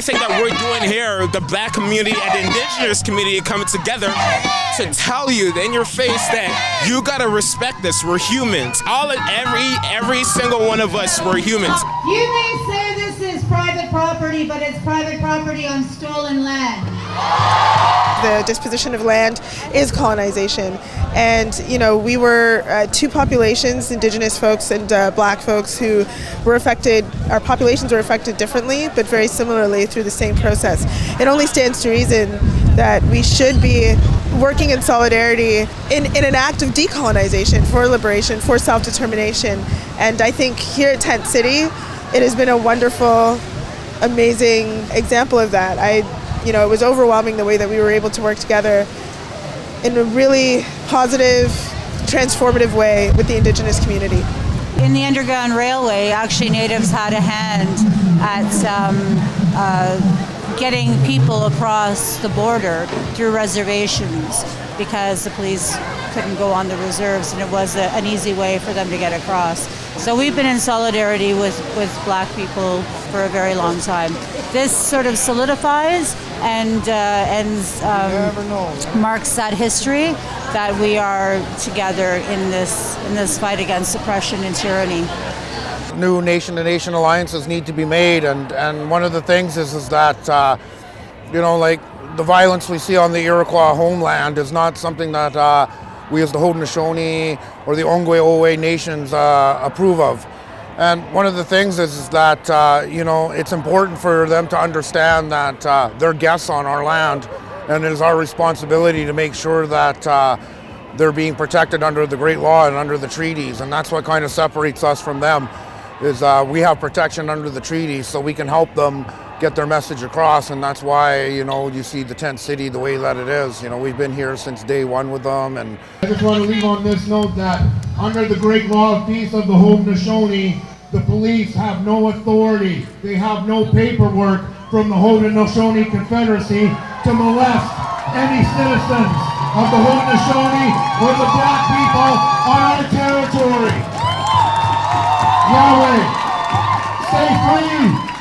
everything that we're doing here, the Black community and the Indigenous community coming together to tell you in your face that you gotta respect this. We're humans. Every single one of us, we're humans. You may say this is private property, but it's private property on stolen land. The disposition of land is colonization, and we were two populations, Indigenous folks and Black folks, who were affected. Our populations were affected differently, but very similarly through the same process. It only stands to reason that we should be working in solidarity in an act of decolonization, for liberation, for self-determination. And I think here at Tent City, it has been a wonderful, amazing example of that. It was overwhelming the way that we were able to work together in a really positive, transformative way with the Indigenous community. In the Underground Railway, actually Natives had a hand at getting people across the border through reservations, because the police couldn't go on the reserves, and it was an easy way for them to get across. So we've been in solidarity with Black people for a very long time. This sort of solidifies and marks that history that we are together in this fight against oppression and tyranny. New nation-to-nation alliances need to be made, and one of the things is that like the violence we see on the Iroquois homeland is not something that we as the Haudenosaunee or the Ongwe-Owe nations approve of. And one of the things is that it's important for them to understand that they're guests on our land, and it is our responsibility to make sure that they're being protected under the Great Law and under the treaties. And that's what kind of separates us from them, is we have protection under the treaties, so we can help them get their message across. And that's why you see the Tent City the way that it is. We've been here since day one with them. And I just want to leave on this note that under the Great Law of Peace of the Haudenosaunee, the police have no authority. They have no paperwork from the Haudenosaunee Confederacy to molest any citizens of the Haudenosaunee or the Black people on our territory. Yahweh, stay free.